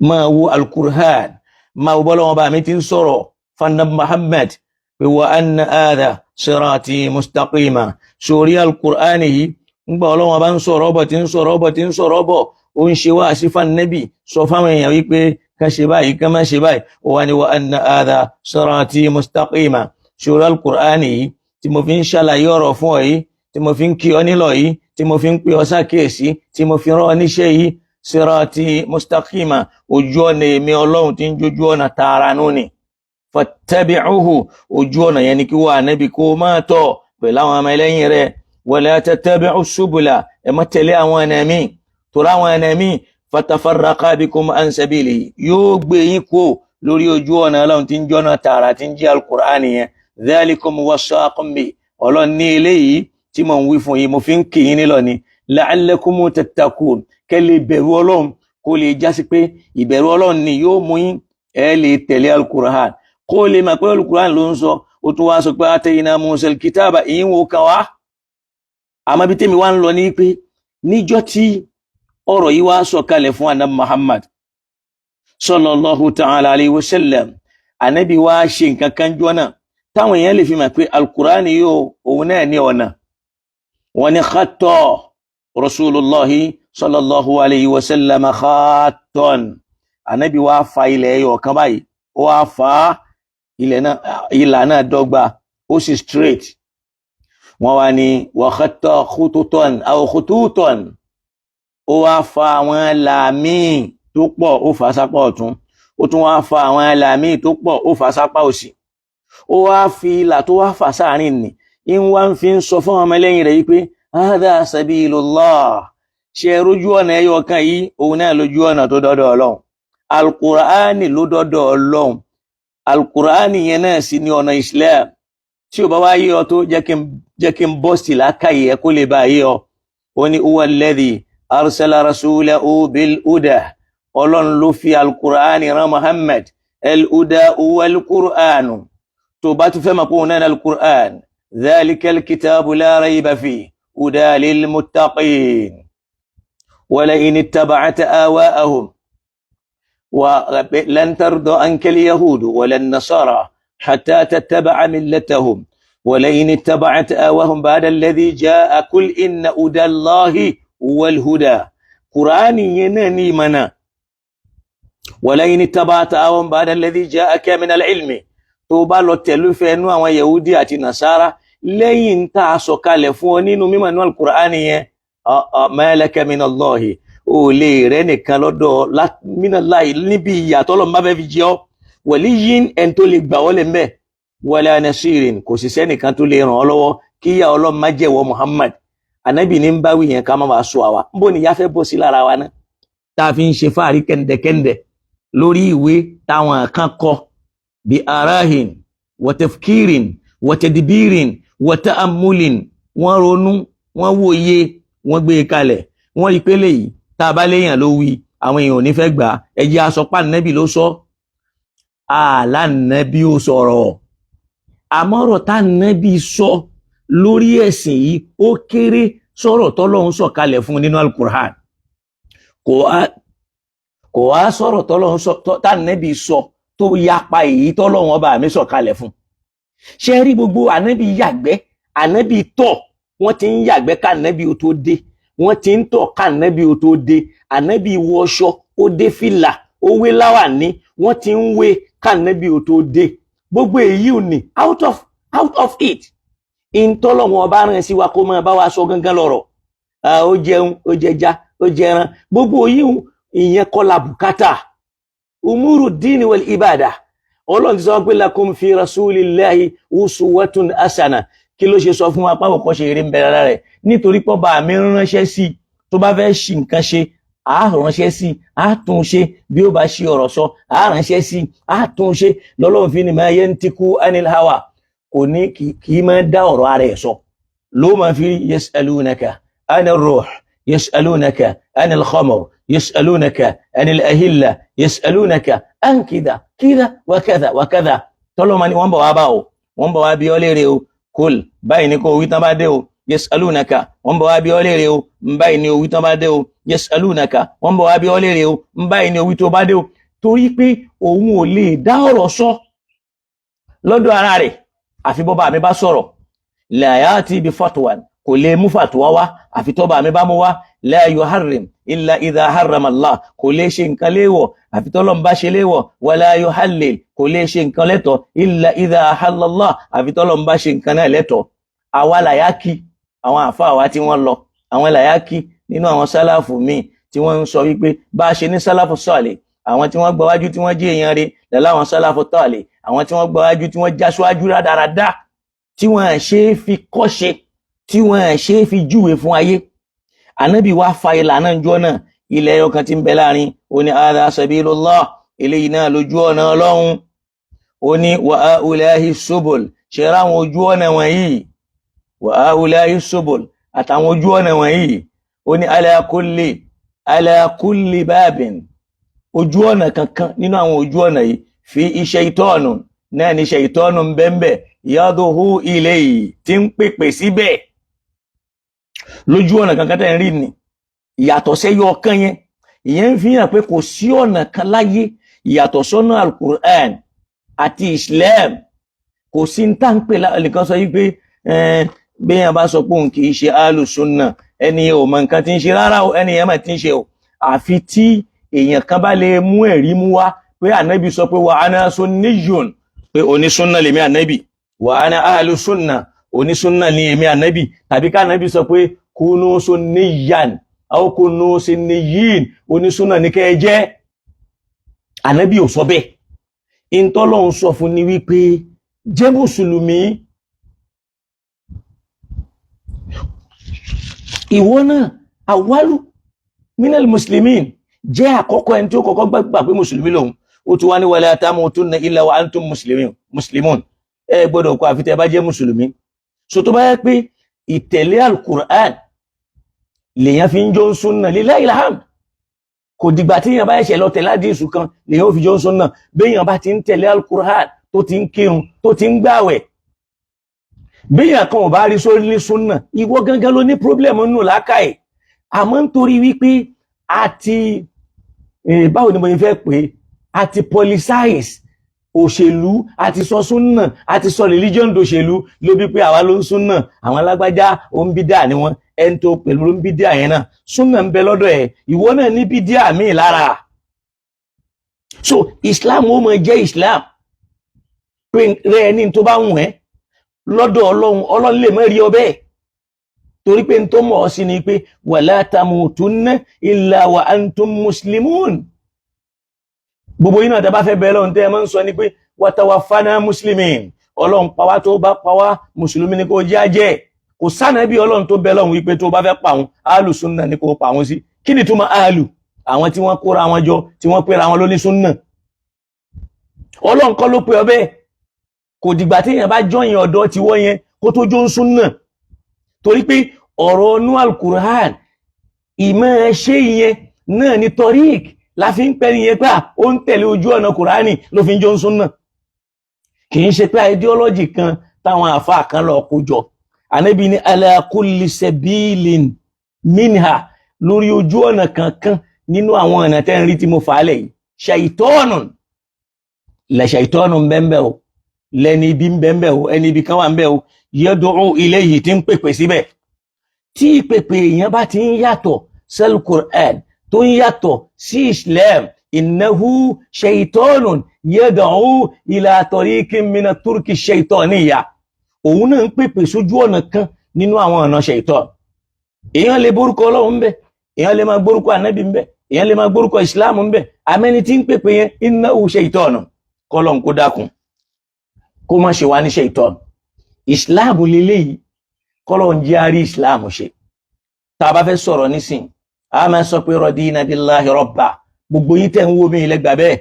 máa wo Al-Qur'an, máa wo bọ́lọ́wọ́n bá mi ti ń sọ̀rọ̀ fannab Muhammad pé wa anna hadha sirati mustaqima. Sórí Al-Qur'ani yìí ńgbà Ọlọ́wọ́n bá ń sọ̀rọ̀ bọ̀ tí ń sọ̀rọ̀ bọ̀ tí ń sọ̀rọ̀ bọ̀, ó ń ṣe wá sí fannabi sọ fáwọn èèyàn wípé kan ṣe báyìí kan má ṣe báyìí. Ó wá ní wa anna hadha sirati mustaqima. Sórí Al-Qur'ani yìí tí mo fi ń ṣàlàyé ọ̀rọ̀ fún ọ yìí, tí mo fi ń kí ọ nílọ̀ yìí, tí mo fi ń pè ọ sákèésí, tí mo fi rán ọ níṣẹ́ yìí, sirati mustaqima, ojú ọ̀nà èmi Ọlọ́run tí ń jójú ọ̀nà tààrà nù ni. Fattabi'uhu, ojú ọ̀nà yẹn ni kí wà nábì kó máa tọ̀ pẹ̀lú àwọn ọmọ ẹlẹ́yìn rẹ̀. Wala tattabi'u subula, ẹ má tẹ̀lé àwọn ọ̀nà míì, torí àwọn ọ̀nà míì fatafarraqa bikum an sabili, yóò gbé yín kó lórí ojú ọ̀nà Ọlọ́run tí ń jọ́nà tààrà tí ń jẹ́ Al-Qur'ani yẹn. Dhalikum wassaqum bi, Ọlọ́run ní eléyìí tí mo ń wí fún yín mo fi ń kì yín nílọ ni la'allakum tattaqun, kẹ́ lè bẹ̀rù Ọlọ́run, kó lè jásí pé ìbẹ̀rù Ọlọ́run ni yóò mú yín ẹ lè tẹ̀lé Al-Qur'an, kó lè máa pé Al-Qur'an ló ń sọ. Ó tún wá sọ pé atayna Musa al-kitaba, ìyín wo kan wá. Àmọ́ bí tèmi wá ń lọ ní pé níjọ́ tí ọ̀rọ̀ yìí wá sọ kalẹ̀ fún Ànábì Muhammad sallallahu ta'ala alayhi wa sallam, Ànábì wá ṣe nǹkan kan jọ́nà táwọn èèyàn lè fi mọ̀ pé Al-Qur'an yóò òun náà ní ọ̀nà. Wọ́n ní khatta Rasulullahi sallallahu alayhi wa sallam khattan. Ànábì wá fa ilẹ̀ ẹyọ kan báyìí, ó wá fa ilà náà dọ́gba, ó sì straight. Wọ́n wá ní wa khatta khututan aw khututan, ó wá fa àwọn làmí tó pọ̀, ó fa sápá ọ̀tún, ó tún wá fa àwọn làmí tó pọ̀, ó fa sápá òsì. Ó wá fi ilà tó wá fà sáàrin ni in wá ń fi ń sọ fún ọmọ lẹ́yìn rẹ̀ wípé hadha sabilullah, ṣe rójú ọ̀nà ẹyọ kan yìí, òun náà lójú ọ̀nà tó dọ́dọ̀ Ọlọ́run. Al-Qur'ani ló dọ́dọ̀ Ọlọ́run, Al-Qur'ani yẹn náà sì ní ọ̀nà Islam. Tí ó bá wá yé ọ tó jẹ́ kí n bọ́ sí lákàyè ẹ kó lè bá yé ọ. Ó ní huwa alladhi arsala rasulahu bil huda, Ọlọ́run ló fi Al-Qur'ani rán Muhammad. Al-huda huwa al-Qur'anu, tó bá tún fẹ́ mọ̀ pé òun náà Al-Qur'an. Dhalika al-kitabu la rayba fihi huda lil muttaqin. Wa la in ittaba'ta ahwa'ahum ولن ترضى عنك اليهود ولا النصارى حتى تتبع ملتهم ولئن اتبعت آواهم بعد الذي جاء قل إن هدى الله هو الهدى. قرآن ينني منا ولئن اتبعت آواهم بعد الذي جاءك من العلم، tó bá lọ tẹ̀lé fẹ́nu àwọn Yahudi àti Nasara lẹ́yìn tá a sọ̀kalẹ̀ fún ọ nínú mímọ̀ nínú Al-Qur'an yẹn, ma laka min Allahi, ó lè rẹ́ nìkan lọ́dọ̀ minallahi níbi ìyàtọ̀ Ọlọ́run bá fẹ́ fi jẹ́ ọ́, waliyyin ẹni tó lè gbà ọ́ lẹ̀ mẹ́, wala nasirin, kò sì sẹ́nìkan tó lè ràn ọ́ lọ́wọ́ kí ìyà Ọlọ́run má jẹ́wọ́ Muhammad. Ànábì ní ń bá wí yẹn ká má bàa sọ àwa ń bò ní yá fẹ́ bọ́ sí lára wa náà tá a fi ń ṣe fáàrí kẹ́ndẹ̀kẹ́ndẹ̀ lórí ìwé táwọn kan kọ bí arahin wa tafkirin wa tadbirin wa ta'ammulin, wọ́n ronú wọ́n wòye wọ́n gbé kalẹ̀, wọ́n rí pé léyìí tá a bá léèyàn ló wí àwọn èèyàn ò ní fẹ́ gbà, ẹjẹ́ asọpá nẹ́bì ló sọ, àlànẹ́bì ó sọ̀rọ̀. Àmọ́rọ̀ tá nẹ́bì sọ lórí ẹ̀sìn yìí ó kéré sọ̀rọ̀ tọ́lọ́run sọ kalẹ̀ fún nínú Al-Qur'an. Kò wá sọ̀rọ̀ tọ́lọ́run sọ tá nẹ́bì sọ tó yapa èyí tọ́lọ́run ọba mi sọ kalẹ̀ fún. Ṣé rí gbogbo ànẹ́bì yàgbẹ́ ànẹ́bì tọ̀, wọ́n ti ń yàgbẹ́ ká ànẹ́bì ó tó dé, wọ́n ti ń tọ̀ ká ànẹ́bì ó tó dé, ànẹ́bì wọṣọ ó dé fìlà ó wé láwàní, wọ́n ti ń wé ká ànẹ́bì ó tó dé. Gbogbo èyí ò ní out of it. ìntọ́lọ́wọ́n bá rán sí wa kó máa bá wa sọ gangan lọ́rọ̀. Ó jẹun, ó jẹja, ó jẹran, gbogbo yìí ìyẹn kọ́ la bùkátà. Umuru dini wal ibada. Ọlọ́run ti sọ pé lakum fi rasulillahi uswatun hasana. Kí ló ṣe sọ fún wa pápọ̀ kọ́ ṣe eré ń bẹ̀rẹ̀ rẹ̀? Nítorí pé bá mi ránṣẹ́ sí tó bá fẹ́ ṣì nǹkan ṣe, á ránṣẹ́ sí, á tún ṣe, bí ó bá ṣe ọ̀rọ̀ sọ, á ránṣẹ́ sí, á tún ṣe. Lọ́lọ́run fi ni ma yantiku anil hawa. Kò ní kì í máa dá ọ̀rọ̀ ara ẹ̀ sọ. Ló máa fi yas'alunaka anir ruh, yas'alunaka anil khamr, يسألونك عن الأهلة يسألونك عن كذا كذا وكذا وكذا تلوماني وانبو أباو وانبو أبي أوليريو كل باينكو ويتنباديو يسألونك وانبو أبي أوليريو مباينيو ويتنباديو يسألونك وانبو أبي أوليريو مباينيو ويتنباديو torí pé òun ò lè dá ọ̀rọ̀ sọ lọ́dọ̀ ara rẹ̀ àfi bó bá mi bá sọ̀rọ̀ la yati bi fatwan kò lè mú fatwa wá àfi tó bá mi bá mú wá la yuharrim illa idha harrama Allah kò lè ṣe nǹkan léèwọ̀ àfi tọ́lọ́run bá ṣe léèwọ̀ wala yuhallil kò lè ṣe nǹkan lẹ́tọ̀ illa idha ahalla Allah àfi tọ́lọ́run bá ṣe nǹkan náà lẹ́tọ̀. Àwa làyákì àwọn àfáà wa tí wọ́n lọ àwọn làyákì nínú àwọn sálàfù míì tí wọ́n ń sọ wípé bá a ṣe ní sálàfù sọ̀lẹ̀ àwọn tí wọ́n gbọ́wájú tí wọ́n jẹ́ èèyàn rẹ̀ lẹ́láwọn sálàfù tọ̀lẹ̀ àwọn tí wọ́n gbọ́wájú tí wọ́n já síwájú rádaràdá tí wọ́n ṣe é fi kọ́ṣe tí wọ́n ṣe é fi júwe fún ayé. Ànábì wá fa ìlànà ìjọ náà ilẹ̀ ọkàn tí ń bẹ láàrin ó ní hadha sabilullah eléyìí náà lójú ọ̀nà Ọlọ́run ó ní wa haulahi subul ṣe ráwọn ojú ọ̀nà wọ̀nyí wa haulahi subul àtàwọn ojú ọ̀nà wọ̀nyí ó ní ala kulli babin ojú ọ̀nà kankan nínú àwọn ojú ọ̀nà yìí fi shaytanu náà ní shaytanu ń bẹ́ẹ̀ yadhu ilayhi tí ń pèpè síbẹ̀ lójú ọ̀nà kankan tẹ́ ń rí ni ìyàtọ̀ sẹ́yọ ọ̀kan yẹn ìyẹn ń fi hàn pé kò sí ọ̀nà kan láyé ìyàtọ̀ sọ́nà al-Qur'an àti Islam kò sí ń tà ń pè nìkan sọ yìí pé béèyàn bá sọ pé òun kì í ṣe alùsùnà ẹni ò mọ nǹkan tí ń ṣe rárá o ẹni yẹn mà ti ń ṣe o àfi tí èèyàn kan bá lè mú ẹ̀rí mú wá pé ànábì sọ pé wa ana sunniyun pé onísùnà lèmi ànábì wa ana alùsùnà onísùnà ni èmi ànábì tàbí ká ànábì sọ pé kunu sunniyan aw kunu sunniyin onísùnà ní kẹ́ ẹ jẹ́ ànábì ò sọ bẹ́ẹ̀ ìntọ́lọ́hun sọ fún ni wípé jẹ́ mùsùlùmí ìwọ náà àwálù minal muslimin jẹ́ àkọ́kọ́ ẹni tí ó kọ́kọ́ gbà pé mùsùlùmí lòun ó tún wá ní wala tamutunna illa wa antum muslimun ẹ gbọ́dọ̀ kó àfi tẹ́ bá jẹ́ mùsùlùmí. So tó bá yẹ pé ìtẹ̀lé al-Qur'an lèyàn fi ń jó ń súnnà lillahi alhamd kò dìgbà tí èèyàn bá ẹ̀ṣẹ̀ lọ tẹ̀lé àdísù kan lèyàn ó fi jó ń súnnà béèyàn bá ti ń tẹ̀lé al-Qur'an tó ti ń kírun tó ti ń gbààwẹ̀ béèyàn kan ò bá rí sórí ní súnnà ìwọ gangan ló ní pírọ́blẹ̀mù nínú làákàyè àmọ́ nítorí wípé àti báwo ni mo fẹ́ pé àti politicize òṣèlú àti sọ súnnà àti sọ religion dòṣèlú ló bí pé àwa ló ń súnnà àwọn alágbájá ó ń bídà ni wọn ẹni tó pẹ̀lú ló ń bídà yẹn náà súnnà ń bẹ lọ́dọ̀ ẹ̀ ìwọ náà ní bídà míì lára. So Islam ó mọ jẹ́ Islam pé rẹ ẹni tó bá wù ẹ́ lọ́dọ̀ Ọlọ́run lè mọ́ rí ọ bẹ́ẹ̀ torí pé n tó mọ̀ ọ́ sí ni pé wala tamutunna illa wa antum muslimun. Gbogbo yín náà tẹ́ bá fẹ́ bẹ́ẹ̀ lọ́run tẹ́ ẹ máa ń sọ ni pé watawaffana muslimin Ọlọ́run pa wá tó bá pa wá mùsùlùmí ni kò jẹ́ ajẹ́ kò sánà bí Ọlọ́run tó bẹ́ẹ̀ lọ́run wípé tó bá fẹ́ pa wọn áàlù súnnà ni kò pa wọn sí. Kí ni túmọ̀ áàlù? Àwọn tí wọ́n kóra wọn jọ tí wọ́n pera wọn lóní súnnà. Ọlọ́run kọ́ ló pe ọ bẹ́ẹ̀ kò dìgbà tí èèyàn bá jọyìn ọ̀dọ́ ti wọ́ yẹn kó tó jó ń súnnà torí pé ọ̀rọ̀ inú al-Qur'an ìmọ̀ ṣe yẹn náà ni tọ́rík la fi ń pẹ́ ní yẹn pé ó ń tẹ̀lé ojú ọ̀nà Kùránì ló fi ń jó ń súnnà kì í ṣe pé ideology kan táwọn àfáà kan lọ kó jọ. Ànábì ní ala kulli sabilin minha lórí ojú ọ̀nà kankan nínú àwọn ọ̀nà tẹ́ ń rí tí mo fà á lẹ̀ yìí shaytanun bẹ́ẹ̀ o lẹ́ni ibi ń bẹ́ẹ̀ o ẹni ibi kan wà ń bẹ́ẹ̀ o yad'u ilayhi tí ń pèpè síbẹ̀ tí ìpèpè èèyàn bá ti ń yàtọ̀ sal Qur'an tó ń yàtọ̀ sí Islam innahu shaytanun yad'u ila tariqin min at-turki shaytaniyya òun náà ń pèpè sójú ọ̀nà kan nínú àwọn ọ̀nà ṣẹ̀tọ́. Èèyàn lè borúkọ Ọlọ́run ń bẹ, èèyàn lè máa gbórúkọ ànábì ń bẹ, èèyàn lè máa gbórúkọ ìsìláàmù ń bẹ, àmẹ́ni tí ń pèpè yẹn innahu shaytan. Kọ́lọ́n kó dákun kó má ṣe wá ní ṣẹ̀tọ́. ìsìláàmù lélẹ́yìí, kọ́lọ́n jẹ́ àrí ìsìláàmù ṣe. Tá a bá fẹ́ sọ̀rọ̀ nísìn, a máa sọ pé radina billahi rabba. Gbogbo yín tẹ́ ń wo mi ilẹ̀ gbà bẹ́ẹ̀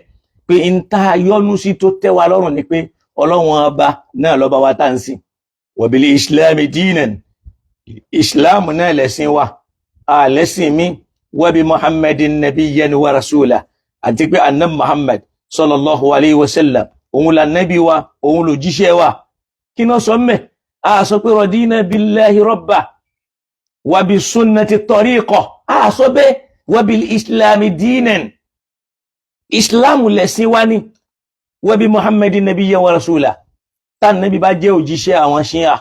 pé ń ta yọ́nú sí tó tẹ́ wa lọ́rùn ni pé Ọlọ́run ọba náà lọ́ba wa tá à ń sìn. Wa bil islami dinan, ìsìláàmù náà lẹ̀sìn wa, lẹ́sìn mi. Wa bi muhammadin nabiyyan wa rasula, àti pé annab muhammad sallallahu alayhi wa sallam òun la nabi wa, òun ló jíṣẹ́ wa. Kí náà sọ mẹ́? A sọ pé radina billahi rabba wa bi sunnati tariqa. A sọ bẹ́ẹ̀ wa bil islami dinan, ìsìláàmù lẹ̀sìn wa ni. Wa bi muhammadin nabiyyan wa rasula, tá nabi bá jẹ́ òjíṣẹ́ àwọn ṣíà,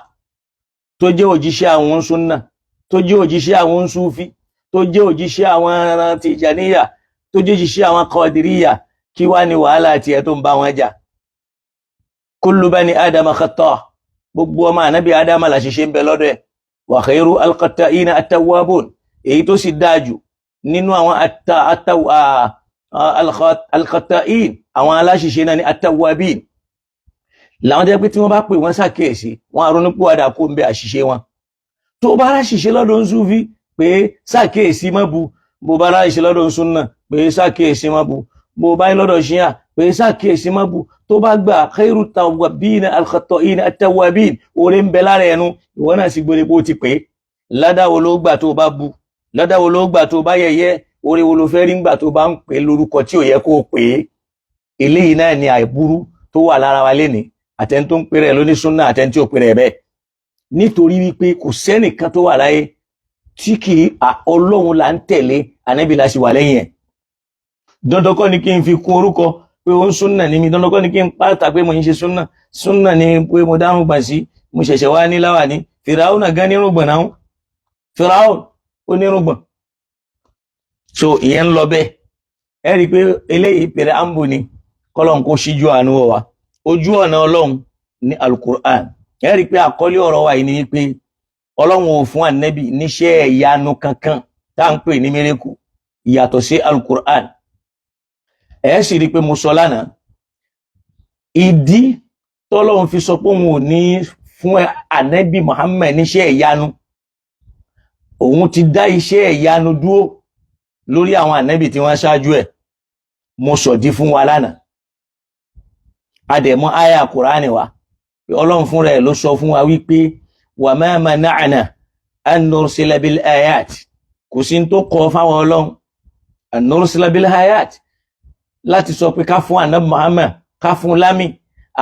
tó jẹ́ òjíṣẹ́ àwọn súnnà, tó jẹ́ òjíṣẹ́ àwọn súfí, tó jẹ́ òjíṣẹ́ àwọn tìjàníyà, tó jẹ́ òjíṣẹ́ àwọn kọdìríyà, kí wá ní wàhálà àti ẹ̀ tó ń bá wọn jà? Kullu bani adama khata, gbogbo ọmọ ànábì adama làṣìṣe ń bẹ lọ́dọ̀ ẹ̀. Wa khairu al-khata'ina at-tawwabun, èyí tó sì dájú nínú àwọn al-khata'in, àwọn aláṣìṣe náà ni at-tawwabin. Làwọn jẹ́ pé tí wọ́n bá pè wọ́n ṣàkíyèsí, wọ́n á ronú pìwàdà kó ń bẹ àṣìṣe wọn. Tó bá ráṣìṣe lọ́dọ̀ ń súfí, pé ṣàkíyèsí má bu. Bó bá ráṣìṣe lọ́dọ̀ ń súnnà, pé ṣàkíyèsí má bu. Bó bá lọ́dọ̀ ṣíà, pé ṣàkíyèsí má bu. Tó bá gbà khairu tawwabina al-khata'ina at-tawwabin, oore ń bẹ lára ẹnu, ìwọ náà sì gbére bó ti pé. Ládáwo ló gbà tó bá bu, ládáwo ló gbà tó bá yẹ̀yẹ́, oore wo ló fẹ́ rí ńgbà tó bá ń pè lórúkọ tí ò yẹ kó pè é. Eléyìí náà ni àìburú tó wà lára wa lénìí, àtẹni tó ń pèrè lóní súnnà, àtẹni tí ò pèrè bẹ́ẹ̀. Nítorí wípé kò sẹ́nìkan tó wà láyé tí kì í Ọlọ́run là ń tẹ̀lé, ànábì la sì wà lẹ́yìn ẹ̀. Dandan kọ́ ni kí n fi kún orúkọ pé ó ń súnnà ní mi, dandan kọ́ ni kí n pàtà pé mo ń ṣe súnnà. Súnnà ni pé mo dárùn gbà sí, mo ṣẹ̀ṣẹ̀ wá ní láwà ní. Fìràún náà gan nírùngbọ̀n náà, Fìràún ó nírùngbọ̀n. So ìyẹn ń lọ bẹ́ẹ̀. Ẹ rí i pé eléyìí pèrè ámbò ni, kọ́lọ́n kó ṣíjú àánú wa. Ojú ọ̀nà Ọlọ́run ní Al-Qur'an. Ẹ rí i pé àkọlé ọ̀rọ̀ wa yìí ni wípé Ọlọ́run ò fún ànábì níṣẹ́ ìyanu kankan tá à ń pè ní mírèkù yàtọ̀ sí Al-Qur'an. Ẹ sì rí i pé mo sọ lánàá, ìdí tọ́lọ́run fi sọ pé òun ò ní fún ànábì Muhammad níṣẹ́ ìyanu, òun ti dá iṣẹ́ ìyanu dúró lórí àwọn ànábì tí wọ́n ṣáájú ẹ̀. Mo sọ̀dí fún wa lánàá. Adẹ̀mọ́ àyà Kùránì wa, Ọlọ́run fún rẹ̀ ló sọ fún wa wípé wa ma mana'na an nursila bil ayat, kò sí tó kọ fáwọn Ọlọ́run an nursila bil ayat láti sọ pé ká fún ànábì Muhammad ká fún lámì.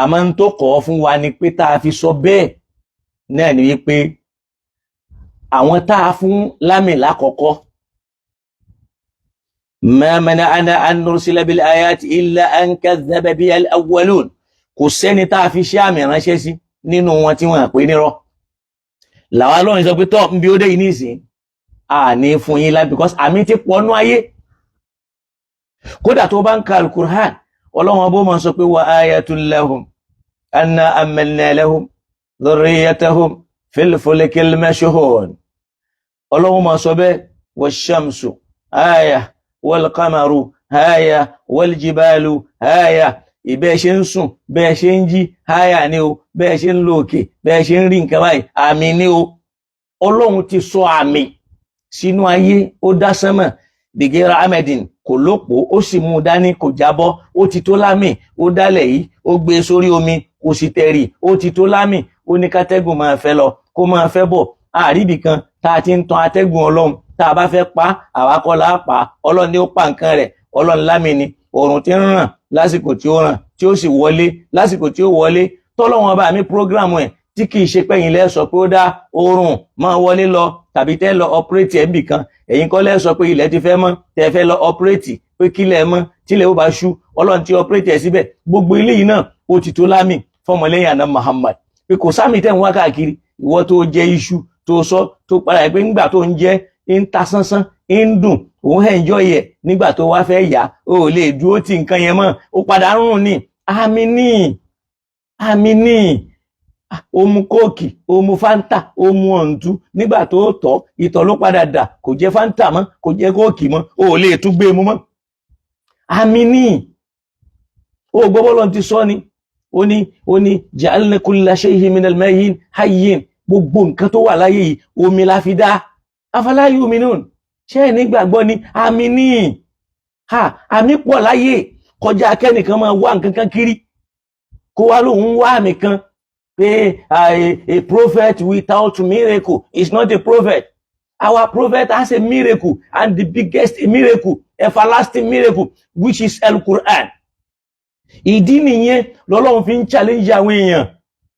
Àmọ́ ń tó kọ fún wa ni pé tá a fi sọ bẹ́ẹ̀ náà ni wípé àwọn tá a fún lámì lákọ̀ọ́kọ́, ma mana'na an nursila bil ayat illa an kadhaba biha al-awwalun, kò sẹ́ni tá a fi ṣe àmì ránṣẹ́ sí nínú wọn tí wọ́n pè nírọ́. Làwọn Ọlọ́run sọ pé tọ́ ń bí ó dé yìí nísìn, a ní fún yín lá, because àmì ti pọ̀ nú ayé. Kódà tó bá ń ka Al-Qur'an, Ọlọ́run bó máa sọ pé wa ayatul lahum anna amalna lahum dhurriyyatahum fil fulkil mashhun. Ọlọ́run máa sọ bẹ́ẹ̀, wash-shamsu aya wal qamaru aya wal jibalu aya. Ìbẹ́ ṣe ń sùn, bẹ́ẹ̀ ṣe ń jí, háyà ni o, bẹ́ẹ̀ ṣe ń lọ òkè, bẹ́ẹ̀ ṣe ń rí nǹkan báyìí, àmì ni o. Ọlọ́run ti sọ àmì sínú ayé, ó dá sánmọ̀ bìgẹ́ra amẹ́dìn, kò lópò, ó sì mú dání, kò jábọ́, ó ti tó lámì, ó dálẹ̀ yìí, ó gbé sórí omi, kò sì tẹ̀rì, ó ti tó lámì, ó ní kátẹ́gùn máa fẹ́ lọ, kó máa fẹ́ bọ̀. Àríbì kan tá a ti ń tan atẹ́gùn Ọlọ́run, tá a bá fẹ́ pa, àwa kọ́ la pa, Ọlọ́run ni ó pa nǹkan rẹ̀, Ọlọ́run lámì ni. Oòrùn tí ń ràn lásìkò tí ó ràn, tí ó sì wọlé lásìkò tí ó wọlé, tọ́lọ́wọ́n bá mi prógrámù ẹ̀ tí kìí ṣe pẹ́yìn lẹ́ sọ pé ó dá oòrùn máa wọlé lọ tàbí tẹ́ lọ ọpẹ́rẹ́tì ẹ̀ ń bì kan, ẹ̀yin kọ́ lẹ́ sọ pé ilẹ̀ ti fẹ́ mọ́ tẹ́ fẹ́ lọ ọpẹ́rẹ́tì pé kílẹ̀ mọ́ tílẹ̀ ó bá ṣú, Ọlọ́run ti ọpẹ́rẹ́tì ẹ̀ síbẹ̀. Gbogbo eléyìí náà ó ti tó lámì fọmọlẹ́yìn àná Muhammad pé kò sámì tẹ́ ń wá káàkiri. Ìwọ tó jẹ iṣu tó sọ tó padà pé ńgbà tó ń jẹ ń ta sánsán ń dùn, òun enjoy ẹ̀, nígbà tó wá fẹ́ yá ó lè dúró tí nǹkan yẹn mọ́, ó padà rùn ní. Àmì ní ó mu kóòkì, ó mu fanta, ó mu ọ̀ǹtú, nígbà tó tọ̀ ìtọ̀ ló padà dà, kò jẹ́ fanta mọ́, kò jẹ́ kóòkì mọ́, ó lè tún gbé mu mọ́. Àmì ní ó gbọ́bọ́lọ́ ti sọ ni, ó ní ja'alna kulla shay'in minal mayyin hayyin, gbogbo nǹkan tó wà láyé yìí omi la fi dá. Afala yu'minun, ṣé nígbàgbọ́ ni? Àmì ní àmì pọ̀ láyé kọjá akẹ́nìkan máa wá nǹkan kan kiri kó wá lóhun wá àmì kan pé a prophet without miracle is not a prophet. Our prophet has a miracle, and the biggest miracle, everlasting miracle, which is Al-Quran. Ìdí nìyẹn lọ́lọ́run fi ń challenge àwọn èèyàn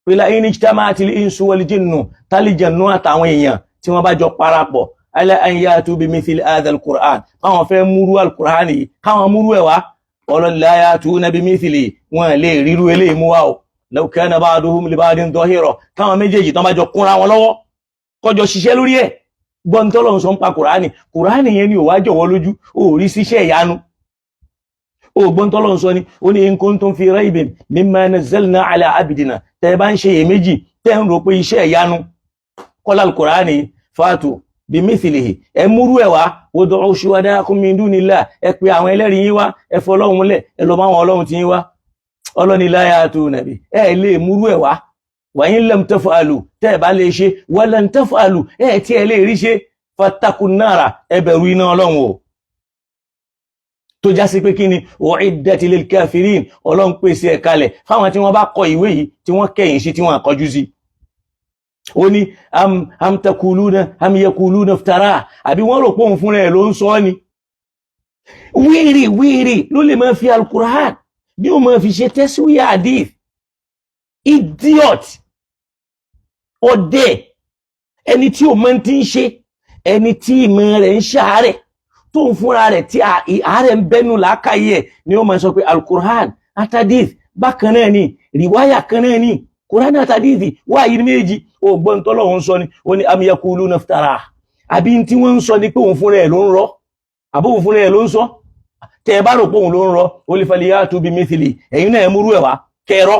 pé la in ijtama'atil insu wal jinnu, tálíjànú àtàwọn èèyàn tí wọ́n bá jọ parapọ̀ ala an ya'tu bimithli hadha al-Qur'an, káwọn fẹ́ múrú al-Qur'an yìí, káwọn múrú ẹ̀ wá, ọlọ́run la ya'tuna bimithli, wọn lè ríru eléyìí mú wá o. Law kana ba'duhum li ba'din dhahira, káwọn méjèèjì tán bá jọ kúnra wọn lọ́wọ́ kọjọ ṣiṣẹ́ lórí ẹ̀. Gbọ́n tọ́lọ́run sọ ń pa Kùránì yẹn ni ò wá jọ̀wọ́ lójú, ó rí síṣẹ́ ìyanu. Ó gbọ́n tọ́lọ́run sọ ni, ó ní in kuntum fi raybin mimma nazzalna ala abdina, tẹ́ bá ń ṣe èméjì tẹ́ ń rò pé iṣẹ́ ìyanu kọ́lá Kùránì, fatu bimithlihi, ẹ múrú ẹ̀ wá, wad'u shuhada'akum min dunillah, ẹ pé àwọn ẹlẹ́rìí yín wá, ẹ fọlọ́run lẹ̀, ẹ lọ bá wọn ọlọ́run ti yín wá. Ọlọ́ni la ya'tuna bi, ẹ lè múrú ẹ̀ wá. Wa in lam taf'alu, tẹ́ bá lè ṣe, wa lan taf'alu, ẹ tí ẹ lè rí ṣe, fattaqun nara, ẹ bẹ̀rù iná ọlọ́run o. Tó já sí pé kí ni, u'iddatil lil kafirin, ọlọ́run pèsè ẹ̀ kalẹ̀ fáwọn tí wọ́n bá kọ ìwé yìí tí wọ́n kẹ̀yìn sí tí wọ́n àkọjú sí. Ó ní am taquluna am yaquluna iftara, àbí wọ́n rò pé òun fúnra ẹ̀ ló ń sọ ni. Wíìrì ló lè máa fi al-Qur'an bí ó máa fi ṣe tẹ́síwíyà hadith. Idiot, ọdẹ, ẹni tí ó mọ̀ tí ń ṣe, ẹni tí ìmọ̀ rẹ̀ ń ṣàárẹ̀ tó ń fúnra rẹ̀ tí àárẹ̀ ń bẹ́nu làákàyè ẹ̀ ni ó máa sọ pé al-Qur'an àtàdíth bákan náà ni, rìwáyà kan náà ni, Qur'an àtàdíth wà yìí méjì. Ó gbọ́n tọ́lọ́run sọ ni, ó ní am yaquluna iftara, àbí tí wọ́n ń sọ ni pé òun fúnra ẹ̀ ló ń rọ, àbó òun fúnra ẹ̀ ló ń sọ. Tẹ́ bá rò pé òun ló ń rọ, ó lè falyatu bimithli, ẹ̀yin náà ẹ múrú ẹ̀ wá kẹrọ,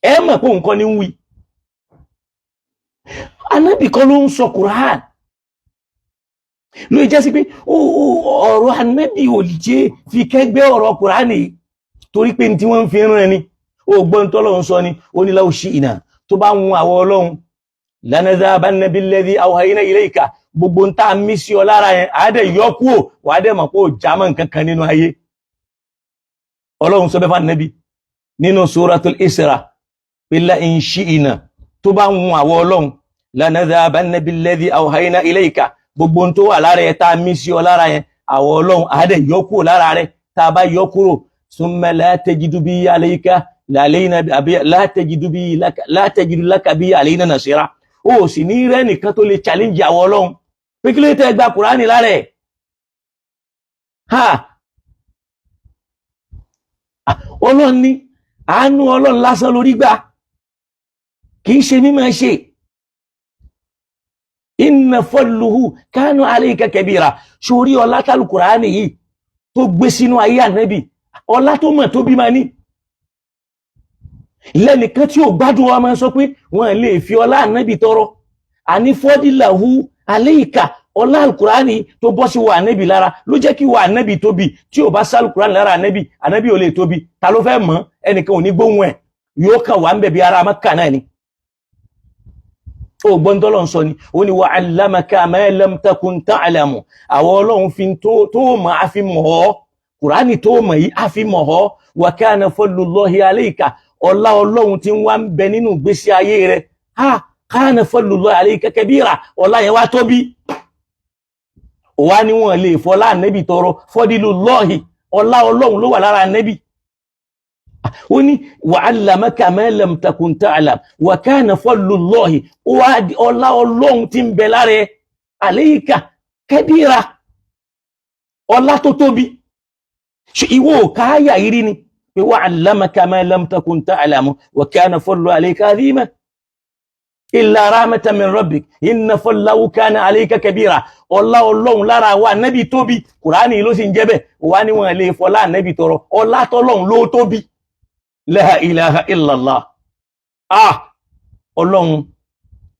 ẹ mọ̀ pé nǹkan ní ń wí. Ànábì kan ló ń sọ Qur'an, ló jẹ́ sí pé ọ̀rọ̀ Ànábì ò jẹ́ fi kẹ́gbẹ́ ọ̀rọ̀ Qur'an yìí, torí pé tí wọ́n fi rán ẹni. Ó gbọ́n tọ́lọ́run sọ ni, ó ní law shi'na, tó bá ń àwọ ọlọ́run, lanadhabanna billadhi awhayna ilayka, gbogbo ń tá mí sí ọ lára yẹn àádẹ́ yọkú ò, wà á dẹ̀ mọ̀ pé ó jámọ́ nǹkan kan nínú ayé. Ọlọ́run sọ bẹ́fà Ànábì nínú suratul Isra, la in shi'na, tó bá ń àwọ ọlọ́run, lanadhabanna billadhi awhayna ilayka, gbogbo tó wà lára ẹ̀ tá mí sí ọ lára yẹn àwọ ọlọ́run àádẹ́ yọkú lára rẹ̀, tá bá yọkúrò, summa la tajidu bi alayka la tajidu laka bi alayna nasira. Ó sì ní rẹ́ nìkan tó lè challenge àwọ ọlọ́run pé kí ló tẹ́ gba Kùránì lára ẹ̀. Ọlọ́run ní àánú ọlọ́run lásán lórí gbà, kìí ṣe mímọ̀ ṣe. Inna fadluhu kana alayka kabira, sórí ọlá tálù Kùránì yìí tó gbé sínú ayé Ànábì, ọlá tó mọ̀ tó bí ma ní. Lẹ́nìkan tí ó gbádùn wa máa sọ pé wọ́n lè fi ọlá Ànábì tọrọ. Àní fọ́dílàhú aléìkà, ọlá Al-Qur'ani tó bọ́ sí wa Ànábì lára ló jẹ́ kí wa Ànábì tóbi. Tí ó bá sá Al-Qur'ani lára Ànábì ò lè tóbi. Ta ló fẹ́ mọ̀? Ẹnìkan ò ní gbóhùn ẹ̀, yóò kàn wà ń bẹ̀ bí ara Mákkà náà ni. Ó gbọ́n tọ́lọ́run sọ ni, ó ní wa 'allamaka ma lam takun ta'lamu, àwọn ọlọ́run fi tó mọ̀ á fi mọ̀ ọ́, Kùránì tó mọ̀ yìí á fi mọ̀ ọ́. Wa kana fadlullahi alayka, ọlá ọlọ́run tí wá ń bẹ nínú ìgbésí ayé rẹ̀, kana fadlullahi alayka kabira, ọlá yẹn wá tóbi. Ó wá ní wọ́n lè fọlá Ànábì tọrọ, fadlullahi, ọlá ọlọ́run ló wà lára Ànábì. Ó ní wa 'allamaka ma lam takun ta'lam wa kana fadlullahi, ọlá ọlọ́run tí ń bẹ lára alayka kabira, ọlá tó tóbi. Ìwọ káyà ìrí ni pé wa 'allamaka ma lam takun ta'lamu wa kana fadlu alayka 'azima illa rahmatan min rabbik inna fadlahu kana alayka kabira. Ọlá ọlọ́run lára wa Ànábì tóbi, Kùránì ló sì ń jẹ́ bẹ́ẹ̀. Wà ní wọn lè fọlá Ànábì tọrọ, ọlá tọ́lọ́run ló tóbi. La ilaha illallah. ọlọ́run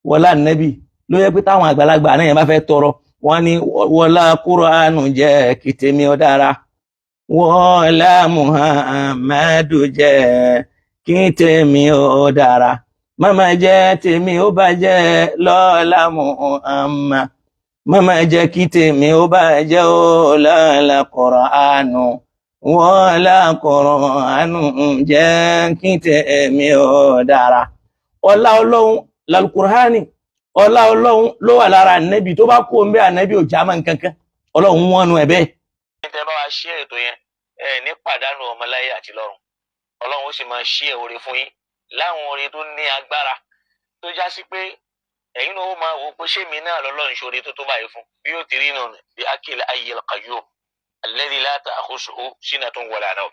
wọlá nẹ́bì ló yẹ pé táwọn àgbàlagbà náà yẹn bá fẹ́ tọrọ wọ́n ní wọlá kúránù jẹ́ kí tèmi ó dára wọlá muhammadu jẹ́ kí tèmi ó dára mama jẹ́ tèmi ó bàjẹ́ lọ́lá muhammad mama jẹ́ kí tèmi ó bàjẹ́ ó lọ́lá kúránù wọlá kúránù jẹ́ kí tèmi ó dára. ọlá ọlọ́run lálùkùránì, ọlá ọlọ́run ló wà lára ànẹ́bì, tó bá kó ń bẹ́ ànẹ́bì ò já mọ́ nǹkankan, ọlọ́run wọ́n nu ẹ̀ bẹ́ẹ̀. tẹ́ bá wa ṣí ètò yẹn ní pàdánù ọmọláyé àti lọ́run, ọlọ́run ó sì máa ṣí ẹ̀ oore fún yín láwọn oore tó ní agbára tó já sí pé ẹ̀yin náà ó máa wò pé ṣémi náà lọ́lọ́run ṣoore tó tó báyìí fún bí ó ti rí náà bí akil ayyil qayyum alladhi la ta'khusuhu sinatun wala nawm.